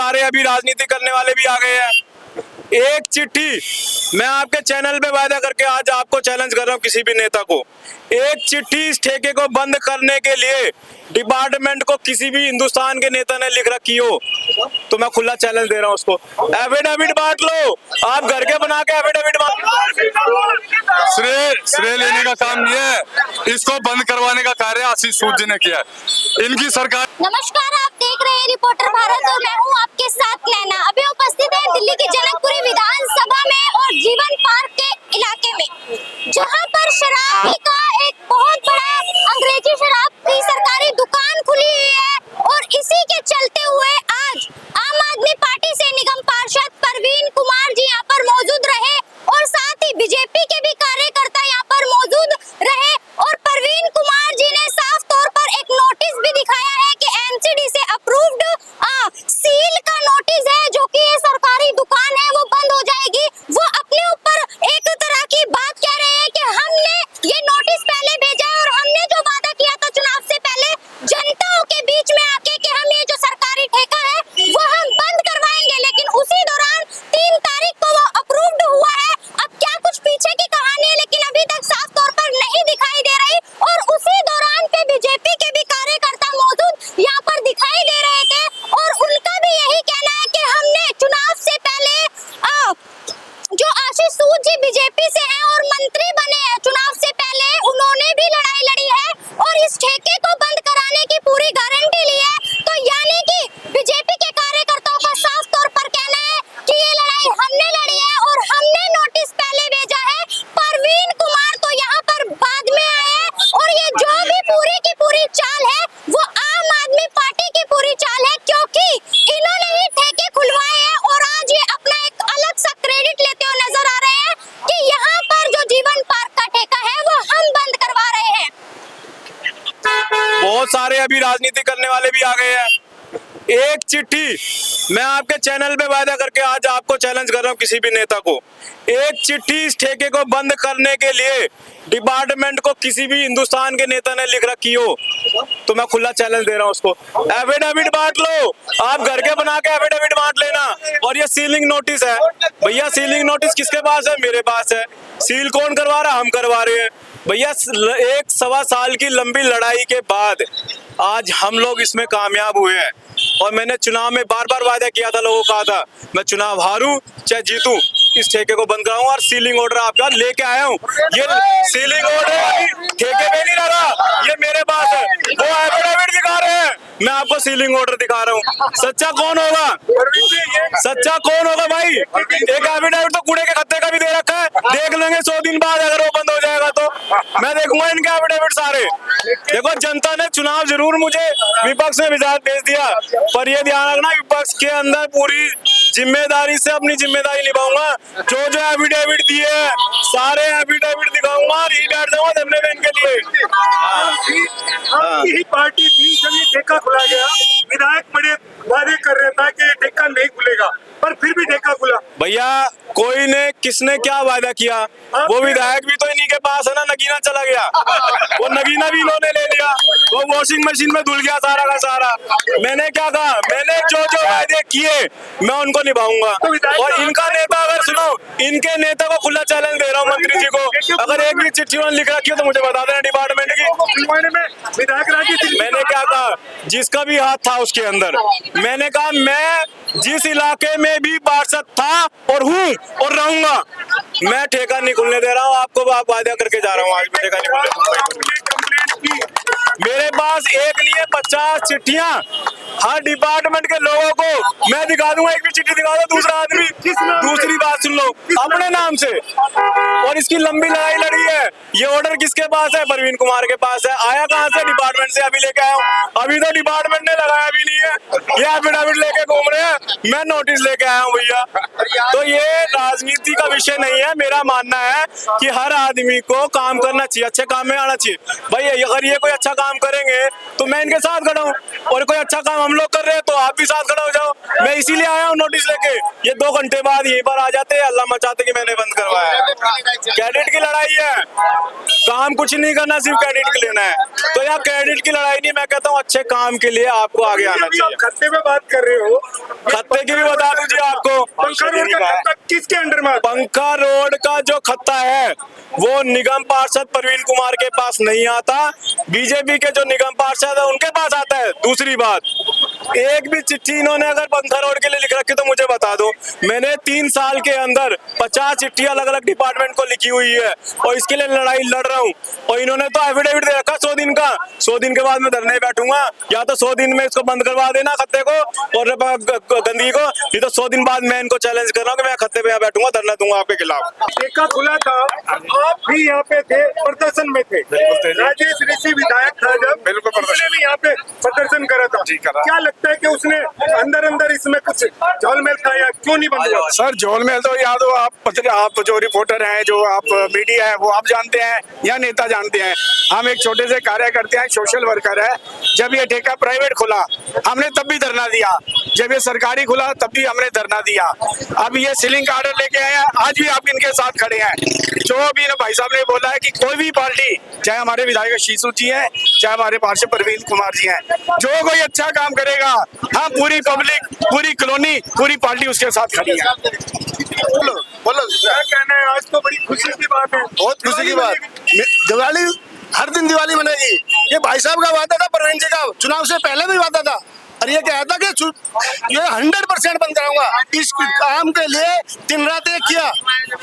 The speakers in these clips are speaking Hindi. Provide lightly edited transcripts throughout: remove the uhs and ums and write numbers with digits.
सारे अभी राजनीति करने वाले भी आ गए हैं। एक चिट्ठी मैं आपके चैनल पे वायदा करके आज आपको चैलेंज कर रहा हूँ, किसी भी नेता को, एक चिट्ठी इस ठेके को बंद करने के लिए डिपार्टमेंट को किसी भी हिंदुस्तान के नेता ने लिख रखी हो तो मैं खुला चैलेंज दे रहा हूँ उसको। एफिडेविट बांट लो, आप घर के बना के एफिडेविट बांट। श्रेय लेने का काम नहीं है, इसको बंद करवाने का कार्य आशीष सूद जी ने किया है। इनकी सरकार। नमस्कार, आप देख रहे हैं रिपोर्टर भारत और मैं हूं आपके साथ नैना। अभी उपस्थित है दिल्ली की जनकपुरी विधानसभा में और जीवन पार्क के इलाके में, जहां पर शराब का एक बहुत बड़ा अंग्रेजी शराब की सरकारी दुकान खुली हुई है और इसी के चलते हुए आज आम आदमी पार्टी से निगम पार्षद परवीन कुमार जी यहां पर मौजूद रहे और साथ ही बीजेपी के भी कार्यकर्ता यहां पर मौजूद रहे और परवीन कुमार जी ने साफ तौर पर एक नोटिस भी दिखाया है कि एनसीडी से अप्रूव्ड सील का नोटिस है, जो कि ये सरकारी दुकान है वो बंद हो जाएगी। वो अपने ऊपर एक तरह की बात कह रहे हैं कि हमने ये नोटिस पहले भेजा है और हमने जो वादा किया था चुनाव से पहले जनताओं के बीच में आके कि हम ये जो सरकारी ठेका है वो हम बंद करवाएंगे, लेकिन उसी दौरान 3 तारीख को वो अप्रूव्ड हुआ है। अब क्या कुछ पीछे की कहानी है लेकिन अभी तक साफ तौर पर नहीं दिखाई दे रही और उसी दौरान पे बीजेपी के भी कार्यकर्ता मौजूद यहाँ पर दिखाई दे रहे थे और उनका भी यही कहना है कि हमने चुनाव से पहले जो आशीष सूद जी बीजेपी से हैं और मंत्री बने हैं, चुनाव से पहले उन्होंने भी लड़ाई लड़ी है और इस ठेके को बंद कराने की पूरी गारंटी ली है। तो यानी कि बीजेपी के कार्यकर्ताओं का साफ तौर पर कहना है कि ये लड़ाई हमने लड़ी है और हमने नोटिस पहले भेजा है। परवीन कुमार तो यहाँ पर बाद में आए हैं और ये जो भी पूरी की पूरी चाल है वो आम आदमी पार्टी की पूरी चाल है, क्योंकि इन्होंने ही ठेके खुलवाए हैं और आज ये अपना एक अलग सा क्रेडिट लेते हुए नजर आ रहे हैं कि यहाँ पर जो जीवन पार्क का ठेका है वो हम बंद करवा रहे हैं। बहुत सारे अभी राजनीति करने वाले भी आ गए हैं। एक चिट्ठी मैं आपके चैनल पे वायदा करके आज आपको चैलेंज कर रहा हूँ, किसी भी नेता को, एक चिट्ठी इस ठेके को बंद करने के लिए डिपार्टमेंट को किसी भी हिंदुस्तान के नेता ने लिख रखी हो तो मैं खुला चैलेंज दे रहा हूँ उसको। एफिडेविट बांट लो, आप घर के बना के एफिडेविट बांट लेना। और ये सीलिंग नोटिस है भैया, सीलिंग नोटिस किसके पास है? मेरे पास है। सील कौन करवा रहा? हम करवा रहे हैं भैया। 1-1.25 साल की लंबी लड़ाई के बाद आज हम लोग इसमें कामयाब हुए हैं और मैंने चुनाव में बार बार वादा किया था, लोगों को कहा था मैं चुनाव हारूं चाहे जीतूं इस ठेके को बंद कराऊंगा और सीलिंग ऑर्डर आपका लेके आया हूं। ये सीलिंग ऑर्डर ठेके पे नहीं लगा, ये मेरे पास है। वो एफिडेविट दिखा रहे हैं, मैं आपको सीलिंग ऑर्डर दिखा रहा हूँ। सच्चा कौन होगा? सच्चा कौन होगा भाई? एक एफिडेविट तो कूड़े के खत्ते का भी दे रखा है, देख लेंगे 100 दिन बाद अगर वो बंद हो जाएगा तो मैं देखूंगा इनके एफिडेविट सारे। देखो, जनता ने चुनाव जरूर मुझे विपक्ष में भेज दिया, पर ये ध्यान रखना विपक्ष के अंदर पूरी जिम्मेदारी से अपनी जिम्मेदारी निभाऊंगा। जो एफिडेविट दिए सारे एफिडेविट दिखाऊंगा और ही बैठ जाऊंगा धरने में इनके लिए। आपकी ही पार्टी थी जब ये ठेका खुला गया, विधायक बड़े वादे कर रहे था कि ठेका नहीं खुलेगा, पर फिर भी ठेका खुला। भैया कोई ने किसने क्या वादा किया? वो विधायक भी तो इन्हीं के पास है ना, नगीना चला गया, वो नगीना भी इन्होंने ले लिया, वो वॉशिंग मशीन में धुल गया सारा का सारा। मैंने क्या कहा? मैंने जो जो वादे किए मैं उनको निभाऊंगा। और इनका नेता, अगर सुनो, इनके नेता को खुला चैलेंज दे रहा हूँ मंत्री जी को, अगर एक भी चिट्ठी उन्होंने लिख रखी हो तो मुझे बता देना डिपार्टमेंट की। विधायक राजी मैंने क्या कहा? जिसका भी हाथ था उसके अंदर, मैंने कहा मैं जिस इलाके में भी पार्षद था और हूँ और रहूंगा, मैं ठेका नहीं खुलने दे रहा हूँ। आपको वादा करके जा रहा हूँ, आज भी ठेका नहीं खुलने। मेरे पास एक नहीं है 50 चिट्ठियां हर डिपार्टमेंट के लोगों को मैं दिखा दूंगा। एक भी चिट्ठी दिखा दो दूसरा आदमी। दूसरी बात सुन लो, अपने नाम से। और इसकी लंबी लड़ाई लड़ी है। ये ऑर्डर किसके पास है? परवीन कुमार के पास है। आया कहाँ से? डिपार्टमेंट से अभी लेके आया हूँ। अभी तो डिपार्टमेंट ने लगाया भी नहीं है, ये एफिडेविट लेके घूम रहे हैं, मैं नोटिस लेके आया हूँ भैया। तो ये राजनीति का विषय नहीं है। मेरा मानना है कि हर आदमी को काम करना चाहिए, अच्छे काम में आना चाहिए। भाई अगर ये कोई अच्छा काम करेंगे तो मैं इनके साथ खड़ा हूँ, और कोई अच्छा काम हम लोग कर रहे हैं तो आप भी साथ खड़ा हो जाओ। मैं इसीलिए आया हूँ नोटिस लेके। ये 2 घंटे बाद यहीं पर आ जाते, अल्लाह मचाते कि मैंने बंद करवाया। कैडेट की लड़ाई है, काम कुछ नहीं करना, सिर्फ कैडेट की लेना है। तो यहाँ क्रेडिट की लड़ाई नहीं, मैं कहता हूँ अच्छे काम के लिए आपको आगे आना अभी आप चाहिए। खत्ते में बात कर रहे हो, खत्ते की भी बता दीजिए आपको। पंखा रोड का खत्ता किसके अंडर में आता है? पंखा रोड का जो खत्ता है वो निगम पार्षद प्रवीण कुमार के पास नहीं आता, बीजेपी के जो निगम पार्षद है उनके पास आता है। दूसरी बात, एक भी चिट्ठी इन्होंने अगर पंखा रोड के लिए लिख रखी तो मुझे बता दो। मैंने 3 साल के अंदर 50 चिट्ठी अलग अलग डिपार्टमेंट को लिखी हुई है और इसके लिए लड़ाई लड़ रहा हूँ। और इन्होंने तो एफिडेविट दे रखा 100 दिन का। 100 दिन के बाद मैं धरने बैठूंगा, या तो 100 दिन में इसको बंद करवा देना खत्ते को और गंदगी को, ये तो 100 दिन बाद मैं इनको चैलेंज कर रहा हूँ कि मैं खत्ते पे यहाँ बैठूंगा, धरना दूंगा आपके खिलाफ। ठेका खुला था, आप भी यहाँ पे थे, प्रदर्शन में थे। राजेश ऋषि विधायक था जब, उसने भी यहाँ पे प्रदर्शन करा था। क्या लगता है कि उसने अंदर अंदर इसमें कुछ झोलमेल खाया, क्यों नहीं बंद हुआ? सर झोलमेल तो या तो आप जो रिपोर्टर हैं, जो आप मीडिया है, वो आप जानते हैं या नेता जानते हैं। हम एक छोटे से कार्यकर्ता हैं, सोशल वर्कर है। जब ये ठेका प्राइवेट खुला हमने तब भी धरना दिया, जब ये सरकारी खुला तब भी हमने धरना दिया। अब ये सीलिंग का ऑर्डर लेके आए हैं, आज भी आप इनके साथ खड़े हैं। जो भी भाई साहब ने बोला है कि कोई भी पार्टी, चाहे हमारे विधायक शीशु जी हैं, चाहे हमारे पार्षद प्रवीण कुमार जी हैं, जो कोई अच्छा काम करेगा, हाँ पूरी पब्लिक, पूरी कॉलोनी, पूरी पार्टी उसके साथ खड़ी है। बोलो क्या कहना है? आज तो बड़ी खुशी की बात है, बहुत खुशी की बात। दिवाली हर दिन दिवाली मनेगी। ये भाई साहब का वादा था, प्रवीण जी का चुनाव से पहले भी वादा था, और ये कहा था कि ये 100% बंद कराऊंगा। इस काम के लिए दिन रात एक किया,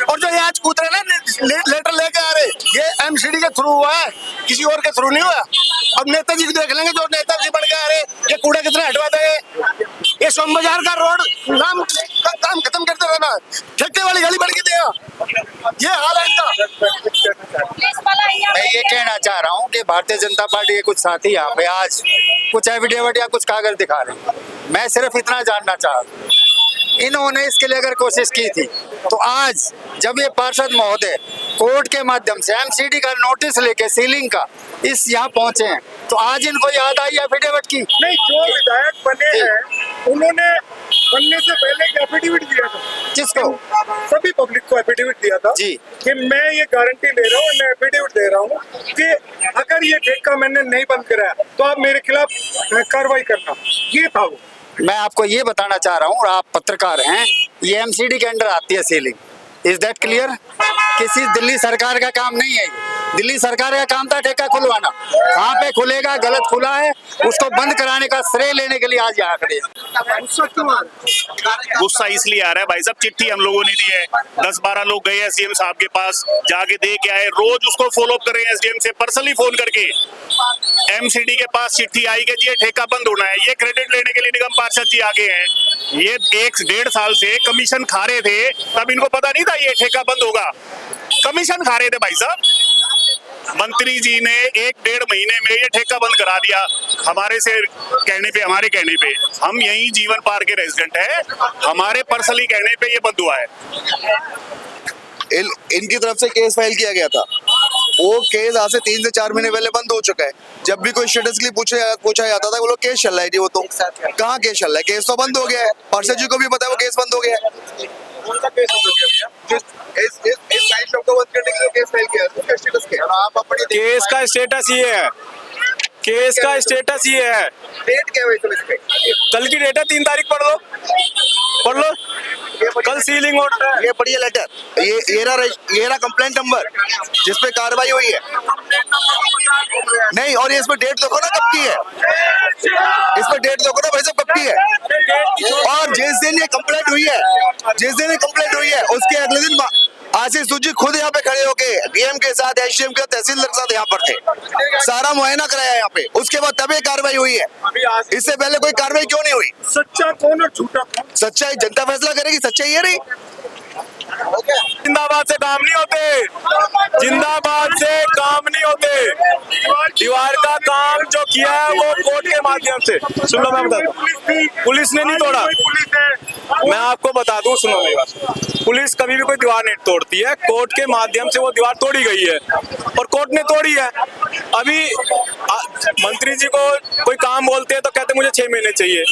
और जो ये आज कूद रहे ना लेटर लेके आ रहे, ये एमसीडी के थ्रू हुआ है, किसी और के थ्रू नहीं हुआ। अब नेताजी को देख लेंगे, जो नेताजी बन के आ रहे, ये कूड़ा कितना हटवा देंगे। ये सोम बाजार का रोड नाम काम खत्म करते रहना, ठेके वाली गली बन के देगा, ये हाल है इनका। मैं ये कहना चाह रहा हूँ कि भारतीय जनता पार्टी के कुछ साथी यहाँ पे आज कुछ एफिडेविट या कुछ कागज दिखा रहे हैं। मैं सिर्फ इतना जानना चाह रहा हूँ, इन्होंने इसके लिए अगर कोशिश की थी तो आज जब ये पार्षद महोदय कोर्ट के माध्यम से एमसीडी का नोटिस लेके सीलिंग का इस यहाँ पहुंचे हैं, तो आज इनको याद आई एफिडेविट की। नहीं, जो विधायक बने हैं उन्होंने बनने से पहले एक एफिडेविट दिया था। किसको? सभी पब्लिक को एफिडेविट दिया था जी। कि मैं ये गारंटी ले रहा हूँ, मैं एफिडेविट दे रहा हूँ कि अगर ये ठेका मैंने नहीं बंद कराया तो आप मेरे खिलाफ कार्रवाई करना, ये था वो। मैं आपको ये बताना चाह रहा हूँ, और आप पत्रकार हैं, ये एमसीडी के अंडर आती है सीलिंग। Is that clear? किसी दिल्ली सरकार का काम नहीं है ये। दिल्ली सरकार का काम था ठेका खुलवाना, कहाँ पे खुलेगा, गलत खुला है, उसको बंद कराने का श्रेय लेने के लिए आज यहाँ खड़े हैं। गुस्सा इसलिए आ रहा है भाई साहब, चिट्ठी हम लोगों ने दी है, 10-12 लोग गए एसडीएम साहब के पास, जाके दे के आए, रोज उसको फॉलो अप कर रहे हैं एसडीएम से पर्सनली फोन करके। एमसीडी के पास चिट्ठी आई कि ये ठेका बंद होना है, ये क्रेडिट लेने के लिए निगम पार्षद जी आगे हैं। ये 1-1.5 साल से कमीशन खा रहे थे, तब इनको पता नहीं था ये ठेका बंद होगा। कमीशन खा रहे थे भाई साहब। मंत्री जी ने 1-1.5 महीने में ये ठेका बंद करा दिया, हमारे कहने पे। हम यही जीवन पार्क के रेजिडेंट है, हमारे पर्सनली कहने पे ये बंद हुआ है। इनकी तरफ से केस फाइल किया गया था, वो केस आज से 3 से 4 महीने पहले बंद हो चुका है। जब भी कोई स्टेटस के लिए पूछा जाता था, वो लोग केस चल रहा है जी, वो तो कहाँ केस चल रहा है? केस तो बंद हो गया है, पार्षद जी को भी पता है वो केस बंद हो गया है। कौन सा केस हो गया? इस साइड शॉप को बंद करने के लिए केस फाइल किया, उसका स्टेटस क्या है? आप अपनी केस का स्टेटस ये है, केस का स्टेटस ये है। डेट क्या है इस पे? कल की डेट है, 3 तारीख पढ़ लो। कल सीलिंग ऑर्डर है। ये पढ़िए लेटर, ये रहा कंप्लेंट नंबर जिसपे कार्रवाई हुई है। नहीं, और ये इसमें डेट देखो ना कब की है, इसमें डेट देखो ना भाई साहब कब की है। और जिस दिन ये कंप्लेंट हुई है, उसके अगले दिन आशीष सूजी खुद यहाँ पे खड़े होके डीएम के साथ, एसडीएम के तहसीलदार के साथ यहाँ पर थे, सारा मुआयना कराया यहाँ पे, उसके बाद तभी कार्रवाई हुई है। इससे पहले कोई कार्रवाई क्यों नहीं हुई? सच्चा कौन और झूठा कौन? सच्चाई जनता फैसला करेगी, सच्चाई ये रही। जिंदाबाद से काम नहीं होते, जिंदाबाद से काम नहीं होते। दीवार का काम जो किया है वो कोर्ट के माध्यम से। सुन लो, मैं बताता हूँ, पुलिस ने नहीं तोड़ा। पुलिस है, मैं आपको बता दूं, सुनो मेरी बात। पुलिस कभी भी कोई दीवार नहीं तोड़ती है, कोर्ट के माध्यम से वो दीवार तोड़ी गई है और कोर्ट ने तोड़ी है। अभी मंत्री जी को कोई काम बोलते हैं तो कहते मुझे 6 महीने चाहिए,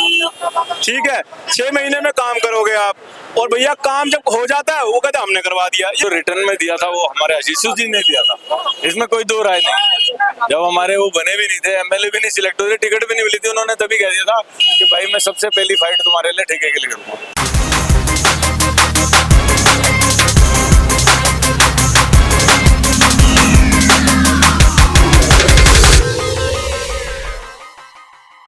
ठीक है, 6 महीने में काम करोगे आप, और भैया काम जब हो जाता है वो कहते हमने करवा दिया। जो रिटर्न में दिया था वो हमारे आशीष जी ने दिया था, इसमें कोई दो राय नहीं। जब हमारे वो बने भी नहीं थे, एमएलए भी नहीं सिलेक्ट हुए, टिकट भी नहीं मिली थी, उन्होंने तभी कह दिया था कि भाई मैं सबसे पहली फाइट तुम्हारे लिए ठेके के लिए करूंगा।